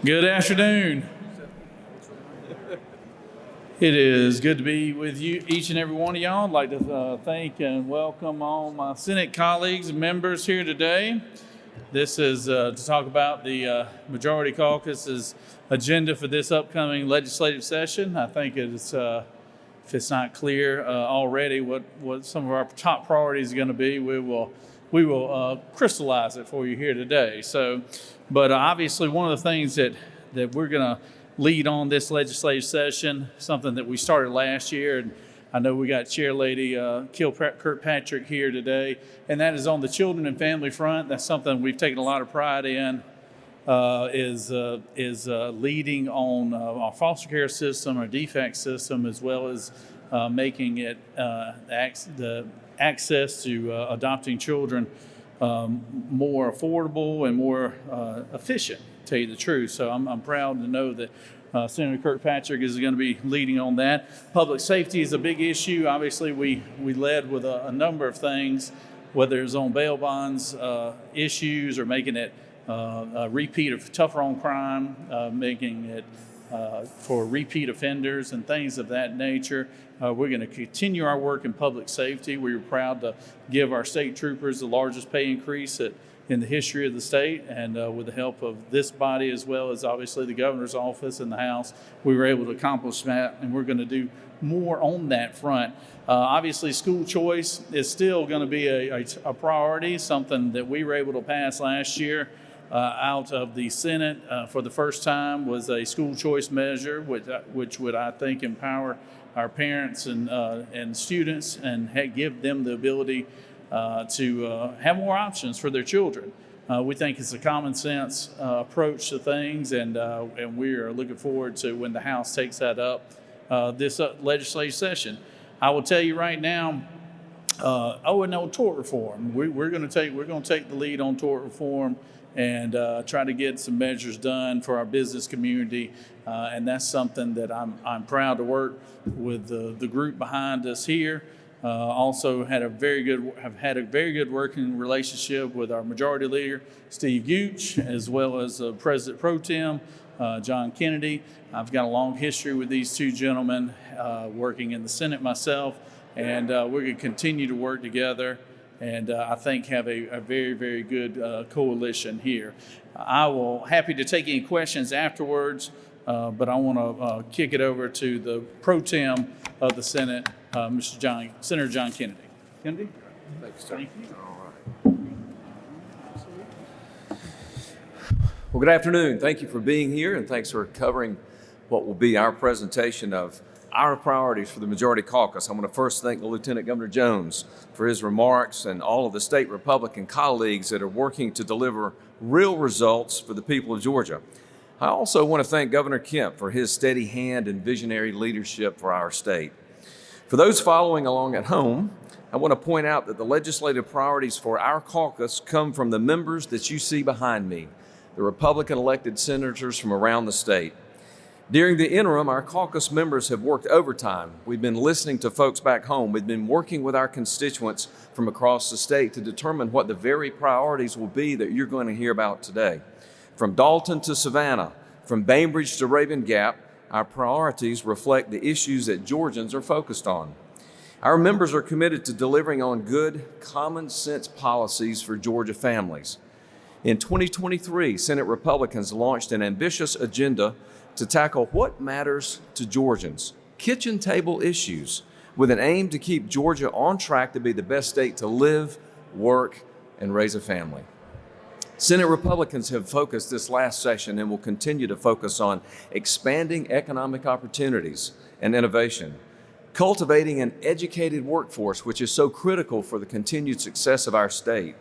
Good afternoon. It is good to be with you, each and every one of y'all. I'd like to thank and welcome all my Senate colleagues and members here today. This is to talk about the Majority Caucus's agenda for this upcoming legislative session. I think it's, if it's not clear already what some of our top priorities are going to be, we will crystallize it for you here today. But obviously one of the things that we're going to lead on this legislative session, something that we started last year, and I know we got Chair Lady Kirkpatrick here today, and that is on the children and family front. That's something we've taken a lot of pride in, is leading on our foster care system, our DFAC system, as well as making it the access to adopting children more affordable and more efficient, to tell you the truth. So I'm proud to know that Senator Kirkpatrick is going to be leading on that. Public safety is a big issue. Obviously, we led with a number of things, whether it's on bail bonds issues or making it a repeat of tougher on crime, making it for repeat offenders and things of that nature. We're going to continue our work in public safety. We were proud to give our state troopers the largest pay increase in the history of the state, and with the help of this body as well as obviously the governor's office and the House, we were able to accomplish that, and we're going to do more on that front. Obviously, school choice is still going to be a priority, something that we were able to pass last year. Out of the Senate for the first time was a school choice measure, which would, I think, empower our parents and students and give them the ability to have more options for their children. We think it's a common sense approach to things, and we are looking forward to when the House takes that up this legislative session. I will tell you right now. And no tort reform. We're going to take the lead on tort reform and try to get some measures done for our business community, and that's something that I'm proud to work with the group behind us here. Also have had a very good working relationship with our majority leader Steve Gooch, as well as President Pro Tem John Kennedy. I've got a long history with these two gentlemen, working in the Senate myself, and we're going to continue to work together. And I think have a very, very good coalition here. I will happy to take any questions afterwards, but I want to kick it over to the pro tem of the Senate, Senator John Kennedy. Kennedy? Thank you, sir. Thank you. All right. Well, good afternoon. Thank you for being here, and thanks for covering what will be our presentation of our priorities for the Majority Caucus. I want to first thank the Lieutenant Governor Jones for his remarks and all of the state Republican colleagues that are working to deliver real results for the people of Georgia. I also want to thank Governor Kemp for his steady hand and visionary leadership for our state. For those following along at home, I want to point out that the legislative priorities for our caucus come from the members that you see behind me, the Republican elected senators from around the state. During the interim, our caucus members have worked overtime. We've been listening to folks back home. We've been working with our constituents from across the state to determine what the very priorities will be that you're going to hear about today. From Dalton to Savannah, from Bainbridge to Raven Gap, our priorities reflect the issues that Georgians are focused on. Our members are committed to delivering on good, common sense policies for Georgia families. In 2023, Senate Republicans launched an ambitious agenda to tackle what matters to Georgians, kitchen table issues, with an aim to keep Georgia on track to be the best state to live, work, and raise a family. Senate Republicans have focused this last session and will continue to focus on expanding economic opportunities and innovation, cultivating an educated workforce, which is so critical for the continued success of our state,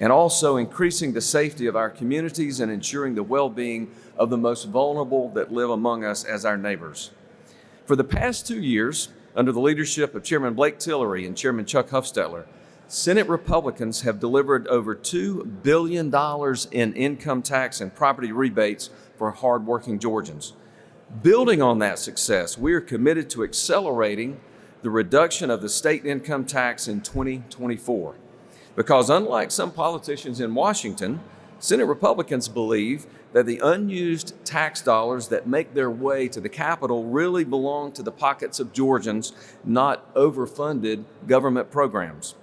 and also increasing the safety of our communities and ensuring the well-being of the most vulnerable that live among us as our neighbors. For the past 2 years, under the leadership of Chairman Blake Tillery and Chairman Chuck Hufstetler, Senate Republicans have delivered over $2 billion in income tax and property rebates for hardworking Georgians. Building on that success, we are committed to accelerating the reduction of the state income tax in 2024. Because unlike some politicians in Washington, Senate Republicans believe that the unused tax dollars that make their way to the Capitol really belong to the pockets of Georgians, not overfunded government programs.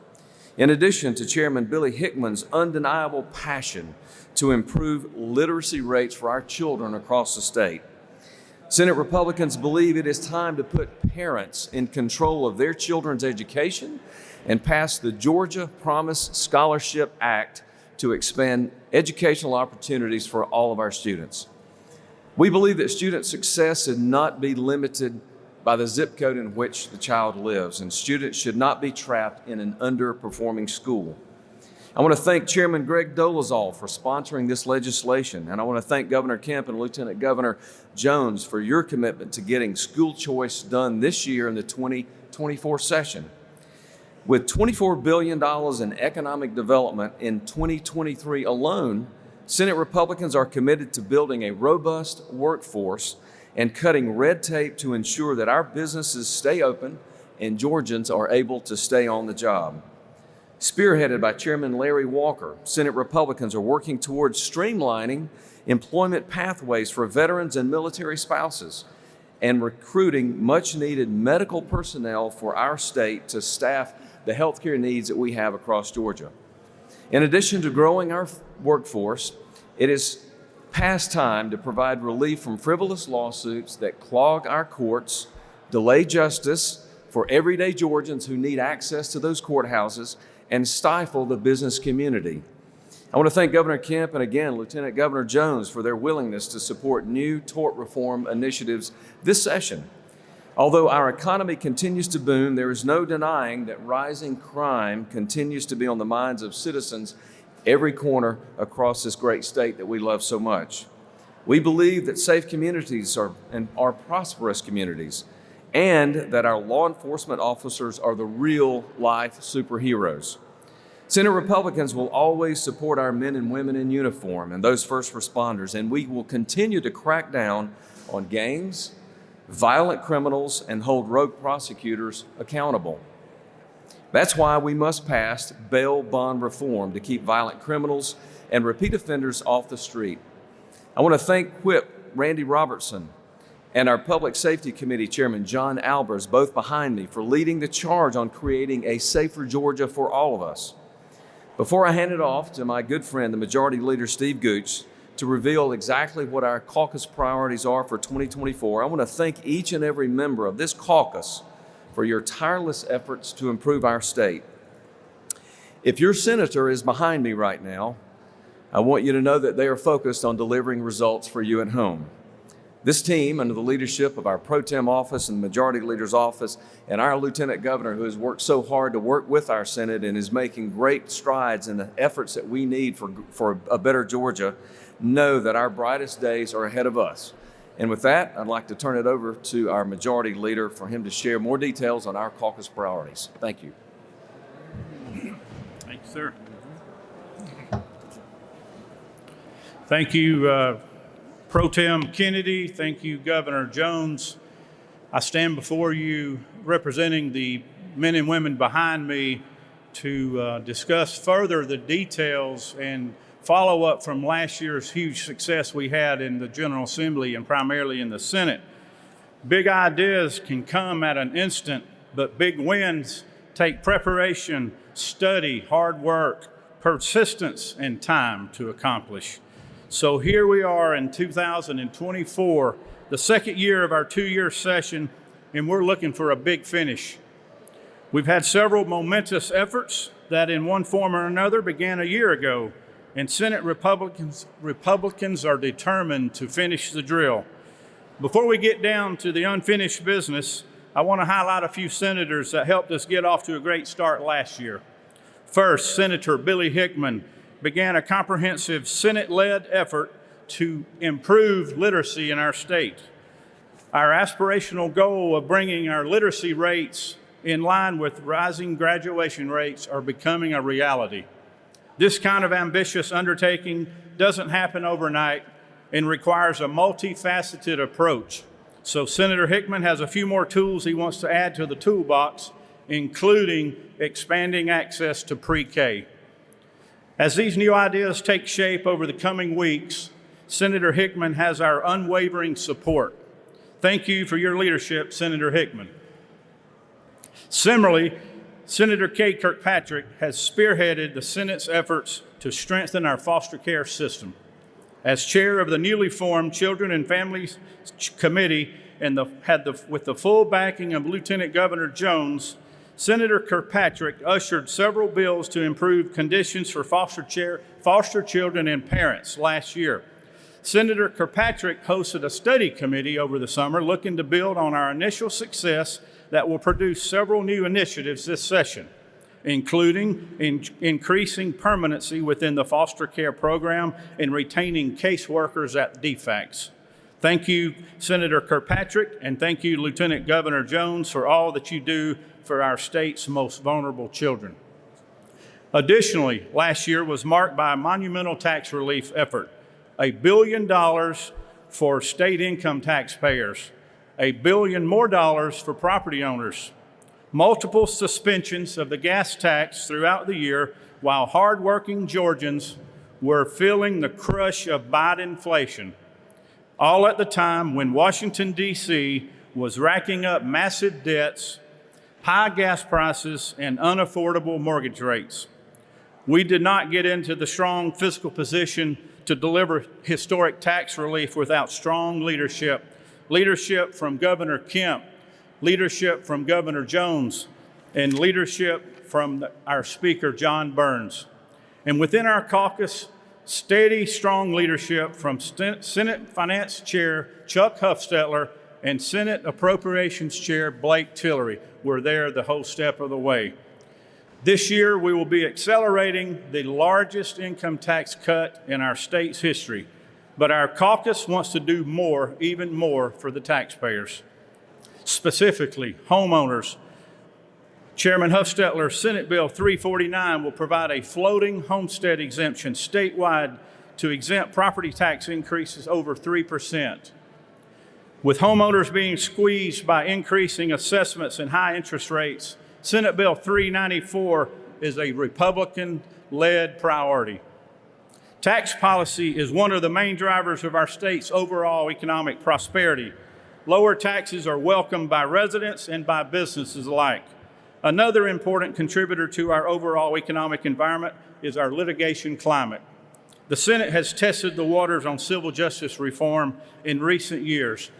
In addition to Chairman Billy Hickman's undeniable passion to improve literacy rates for our children across the state, Senate Republicans believe it is time to put parents in control of their children's education and pass the Georgia Promise Scholarship Act to expand educational opportunities for all of our students. We believe that student success should not be limited by the zip code in which the child lives, and students should not be trapped in an underperforming school. I want to thank Chairman Greg Dolezal for sponsoring this legislation, and I want to thank Governor Kemp and Lieutenant Governor Jones for your commitment to getting school choice done this year in the 2024 session. With $24 billion in economic development in 2023 alone, Senate Republicans are committed to building a robust workforce and cutting red tape to ensure that our businesses stay open and Georgians are able to stay on the job. Spearheaded by Chairman Larry Walker, Senate Republicans are working towards streamlining employment pathways for veterans and military spouses and recruiting much-needed medical personnel for our state to staff the healthcare needs that we have across Georgia. In addition to growing our workforce, it is past time to provide relief from frivolous lawsuits that clog our courts, delay justice for everyday Georgians who need access to those courthouses, and stifle the business community. I want to thank Governor Kemp and again Lieutenant Governor Jones for their willingness to support new tort reform initiatives this session. Although our economy continues to boom, there is no denying that rising crime continues to be on the minds of citizens every corner across this great state that we love so much. We believe that safe communities are prosperous communities, and that our law enforcement officers are the real-life superheroes. Senate Republicans will always support our men and women in uniform and those first responders, and we will continue to crack down on gangs, violent criminals, and hold rogue prosecutors accountable. That's why we must pass bail bond reform to keep violent criminals and repeat offenders off the street. I want to thank Whip Randy Robertson and our Public Safety Committee Chairman John Albers, both behind me, for leading the charge on creating a safer Georgia for all of us. Before I hand it off to my good friend, the Majority Leader Steve Gooch, to reveal exactly what our caucus priorities are for 2024, I want to thank each and every member of this caucus for your tireless efforts to improve our state. If your senator is behind me right now, I want you to know that they are focused on delivering results for you at home. This team, under the leadership of our Pro Tem office and the Majority Leader's office, and our Lieutenant Governor, who has worked so hard to work with our Senate and is making great strides in the efforts that we need for a better Georgia, know that our brightest days are ahead of us. And with that, I'd like to turn it over to our Majority Leader for him to share more details on our caucus priorities. Thank you. Thank you, sir. Thank you, Pro Tem Kennedy. Thank you, Governor Jones. I stand before you representing the men and women behind me to discuss further the details and follow up from last year's huge success we had in the General Assembly and primarily in the Senate. Big ideas can come at an instant, but big wins take preparation, study, hard work, persistence, and time to accomplish. So here we are in 2024, the second year of our two-year session, and we're looking for a big finish. We've had several momentous efforts that in one form or another began a year ago, and Senate Republicans are determined to finish the drill. Before we get down to the unfinished business, I want to highlight a few senators that helped us get off to a great start last year. First, Senator Billy Hickman began a comprehensive Senate-led effort to improve literacy in our state. Our aspirational goal of bringing our literacy rates in line with rising graduation rates are becoming a reality. This kind of ambitious undertaking doesn't happen overnight and requires a multifaceted approach. So Senator Hickman has a few more tools he wants to add to the toolbox, including expanding access to pre-K. As these new ideas take shape over the coming weeks, Senator Hickman has our unwavering support. Thank you for your leadership, Senator Hickman. Similarly, Senator Kay Kirkpatrick has spearheaded the Senate's efforts to strengthen our foster care system. As chair of the newly formed Children and Families Committee with the full backing of Lieutenant Governor Jones, Senator Kirkpatrick ushered several bills to improve conditions for foster children and parents last year. Senator Kirkpatrick hosted a study committee over the summer looking to build on our initial success that will produce several new initiatives this session, including increasing permanency within the foster care program and retaining caseworkers at DFACS. Thank you, Senator Kirkpatrick, and thank you, Lieutenant Governor Jones, for all that you do for our state's most vulnerable children. Additionally, last year was marked by a monumental tax relief effort, $1 billion for state income taxpayers, $1 billion more for property owners, multiple suspensions of the gas tax throughout the year while hardworking Georgians were feeling the crush of Biden inflation, all at the time when Washington, D.C. was racking up massive debts, high gas prices, and unaffordable mortgage rates. We did not get into the strong fiscal position to deliver historic tax relief without strong leadership from Governor Kemp, leadership from Governor Jones, and leadership from our Speaker, John Burns. And within our caucus, steady, strong leadership from Senate Finance Chair Chuck Hufstetler and Senate Appropriations Chair Blake Tillery were there the whole step of the way. This year, we will be accelerating the largest income tax cut in our state's history, but our caucus wants to do more, even more, for the taxpayers. Specifically, homeowners. Chairman Hufstetler's Senate Bill 349 will provide a floating homestead exemption statewide to exempt property tax increases over 3%. With homeowners being squeezed by increasing assessments and high interest rates, Senate Bill 394 is a Republican-led priority. Tax policy is one of the main drivers of our state's overall economic prosperity. Lower taxes are welcomed by residents and by businesses alike. Another important contributor to our overall economic environment is our litigation climate. The Senate has tested the waters on civil justice reform in recent years.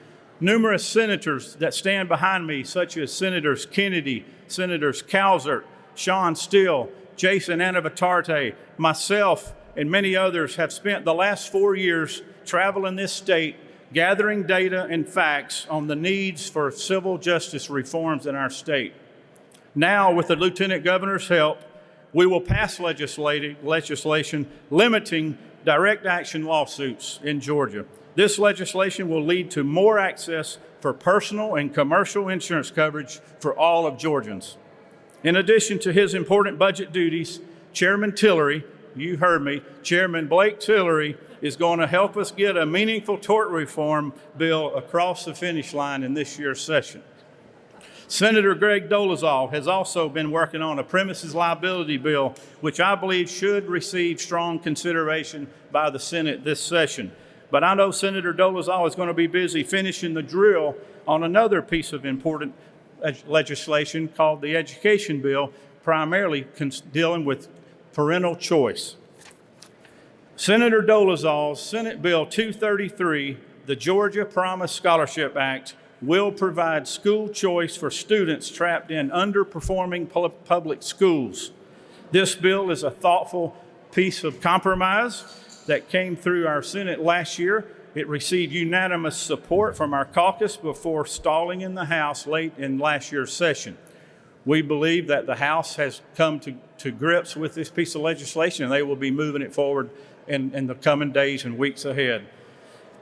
Numerous senators that stand behind me, such as Senators Kennedy, Senators Calzert, Sean Steele, Jason Anavatarte, myself, and many others have spent the last 4 years traveling this state, gathering data and facts on the needs for civil justice reforms in our state. Now, with the Lieutenant Governor's help, we will pass legislation limiting direct action lawsuits in Georgia. This legislation will lead to more access for personal and commercial insurance coverage for all of Georgians. In addition to his important budget duties, Chairman Tillery, you heard me, Chairman Blake Tillery is going to help us get a meaningful tort reform bill across the finish line in this year's session. Senator Greg Dolezal has also been working on a premises liability bill, which I believe should receive strong consideration by the Senate this session. But I know Senator Dolezal is going to be busy finishing the drill on another piece of important legislation called the education bill, primarily dealing with parental choice. Senator Dolezal's Senate Bill 233, the Georgia Promise Scholarship Act, will provide school choice for students trapped in underperforming public schools. This bill is a thoughtful piece of compromise that came through our Senate last year. It received unanimous support from our caucus before stalling in the House late in last year's session. We believe that the House has come to grips with this piece of legislation, and they will be moving it forward in the coming days and weeks ahead.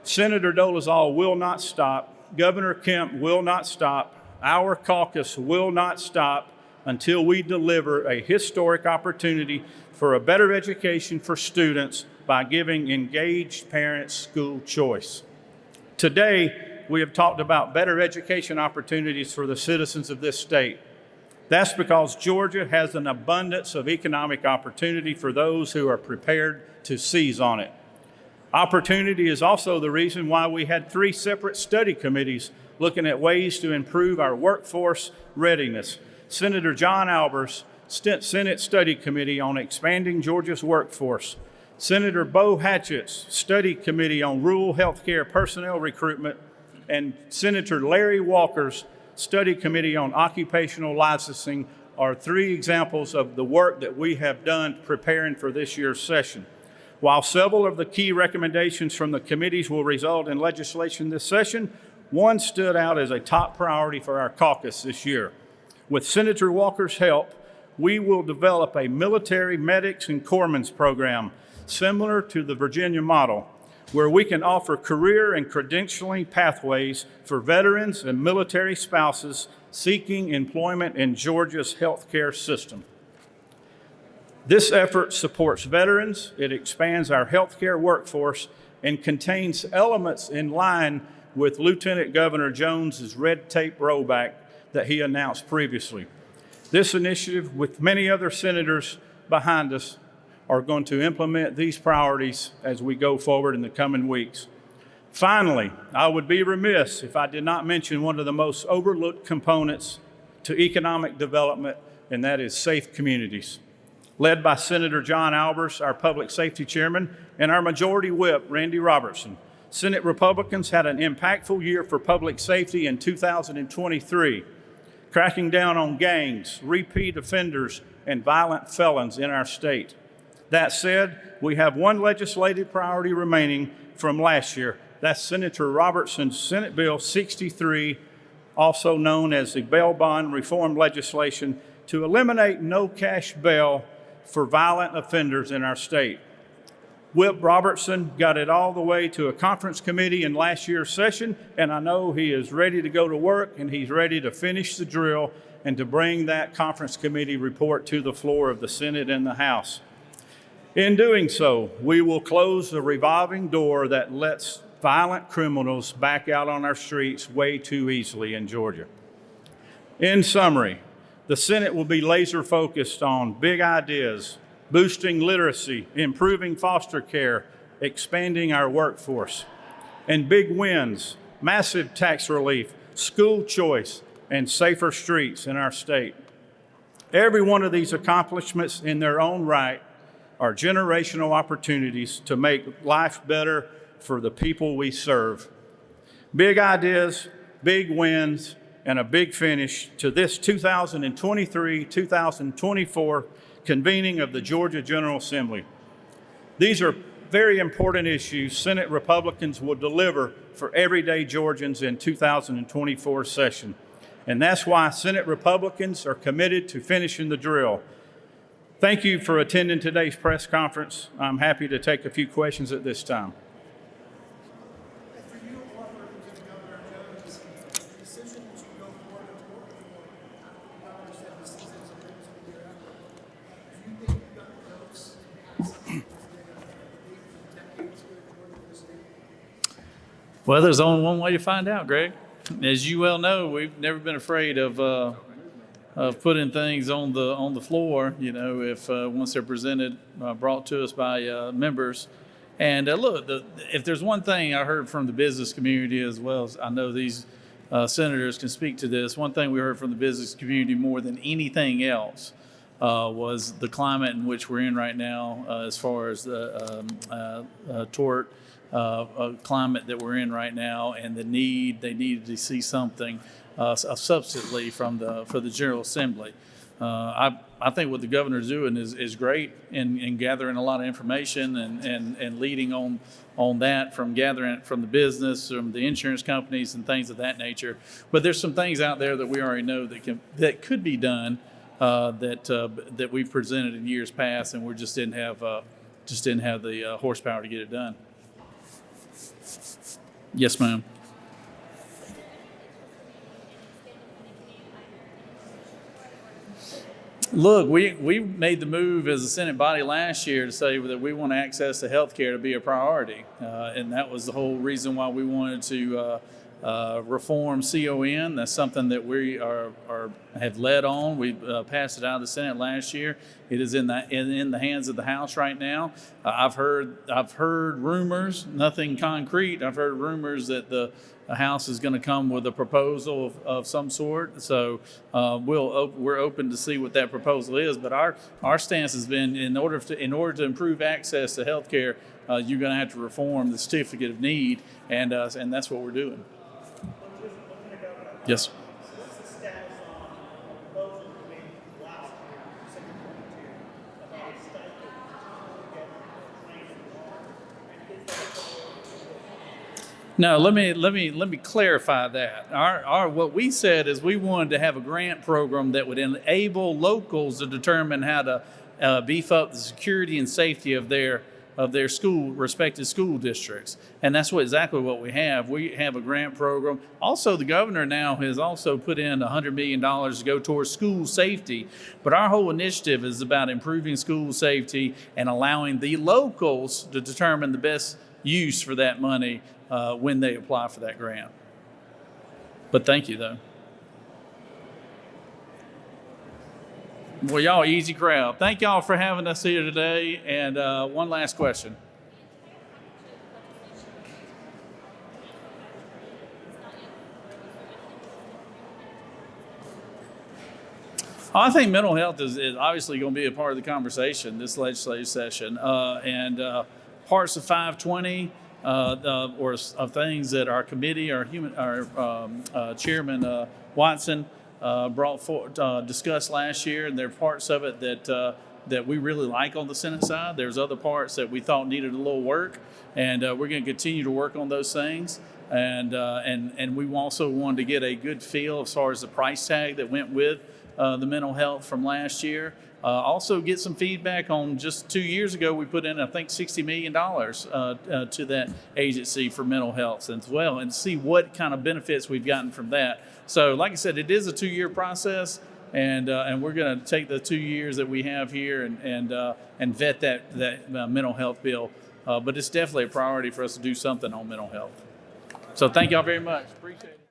Senator Dolezal will not stop. Governor Kemp will not stop. Our caucus will not stop until we deliver a historic opportunity for a better education for students by giving engaged parents school choice. Today, we have talked about better education opportunities for the citizens of this state. That's because Georgia has an abundance of economic opportunity for those who are prepared to seize on it. Opportunity is also the reason why we had 3 separate study committees looking at ways to improve our workforce readiness. Senator John Albers' Senate Study Committee on expanding Georgia's workforce, Senator Bo Hatchett's Study Committee on rural healthcare personnel recruitment, and Senator Larry Walker's Study Committee on occupational licensing are 3 examples of the work that we have done preparing for this year's session. While several of the key recommendations from the committees will result in legislation this session, one stood out as a top priority for our caucus this year. With Senator Walker's help, we will develop a military medics and corpsmen's program similar to the Virginia model, where we can offer career and credentialing pathways for veterans and military spouses seeking employment in Georgia's healthcare system. This effort supports veterans, it expands our healthcare workforce, and contains elements in line with Lieutenant Governor Jones's red tape rollback that he announced previously. This initiative, with many other senators behind us, are going to implement these priorities as we go forward in the coming weeks. Finally, I would be remiss if I did not mention one of the most overlooked components to economic development, and that is safe communities. Led by Senator John Albers, our Public Safety Chairman, and our Majority Whip, Randy Robertson, Senate Republicans had an impactful year for public safety in 2023, cracking down on gangs, repeat offenders, and violent felons in our state. That said, we have one legislative priority remaining from last year. That's Senator Robertson's Senate Bill 63, also known as the bail bond reform legislation, to eliminate no cash bail for violent offenders in our state. Whip Robertson got it all the way to a conference committee in last year's session, and I know he is ready to go to work and he's ready to finish the drill and to bring that conference committee report to the floor of the Senate and the House. In doing so, we will close the revolving door that lets violent criminals back out on our streets way too easily in Georgia. In summary, the Senate will be laser focused on big ideas, boosting literacy, improving foster care, expanding our workforce, and big wins, massive tax relief, school choice, and safer streets in our state. Every one of these accomplishments in their own right are generational opportunities to make life better for the people we serve. Big ideas, big wins, and a big finish to this 2023-2024 convening of the Georgia General Assembly. These are very important issues Senate Republicans will deliver for everyday Georgians in 2024 session. And that's why Senate Republicans are committed to finishing the drill. Thank you for attending today's press conference. I'm happy to take a few questions at this time. For you, Representative Governor Jones, the decision to go forward and work for Governor said this is a year effort. Do you think you've got the votes to pass something that's going to be for decades here in Georgia for the state? Well, there's only one way to find out, Greg. As you well know, we've never been afraid of putting things on the floor. You know, if once they're presented, brought to us by members. And look, if there's one thing I heard from the business community, as well as I know these senators can speak to this, one thing we heard from the business community more than anything else was the climate in which we're in right now, as far as the tort climate that we're in right now, and they needed to see something substantively for the General Assembly. I think what the governor's doing is great in gathering a lot of information and leading on that, from gathering it from the business, from the insurance companies and things of that nature. But there's some things out there that we already know that could be done that we've presented in years past, and we just didn't have the horsepower to get it done. Yes, ma'am. Look, we made the move as a Senate body last year to say that we want access to health care to be a priority. And that was the whole reason why we wanted to reform CON. That's something that we have led on. We passed it out of the Senate last year. It is in the hands of the House right now. I've heard rumors, nothing concrete. I've heard rumors that the House is going to come with a proposal of some sort. So we're open to see what that proposal is. But our stance has been in order to improve access to health care, you're going to have to reform the certificate of need, and that's what we're doing. Yes. What's the status on the proposal you made last year, December 22, about a stipend to get trained in law? And is that No, let me clarify that. Our what we said is we wanted to have a grant program that would enable locals to determine how to beef up the security and safety of their respective school districts, and that's exactly what we have. We have a grant program. Also, the governor now has also put in $100 million to go towards school safety. But our whole initiative is about improving school safety and allowing the locals to determine the best use for that money when they apply for that grant. But thank you, though. Well, y'all easy crowd. Thank y'all for having us here today. And one last question. I think mental health is obviously going to be a part of the conversation this legislative session. And parts of 520 or of things that our committee, our Chairman Watson brought forward, discussed last year, and there are parts of it that we really like on the Senate side. There's other parts that we thought needed a little work, and we're going to continue to work on those things. And we also wanted to get a good feel as far as the price tag that went with the mental health from last year. Also get some feedback on just 2 years ago, we put in, I think, $60 million to that agency for mental health as well, and see what kind of benefits we've gotten from that. So like I said, it is a 2-year process, and we're going to take the 2 years that we have here and vet that mental health bill. But it's definitely a priority for us to do something on mental health. So thank y'all very much. Appreciate it.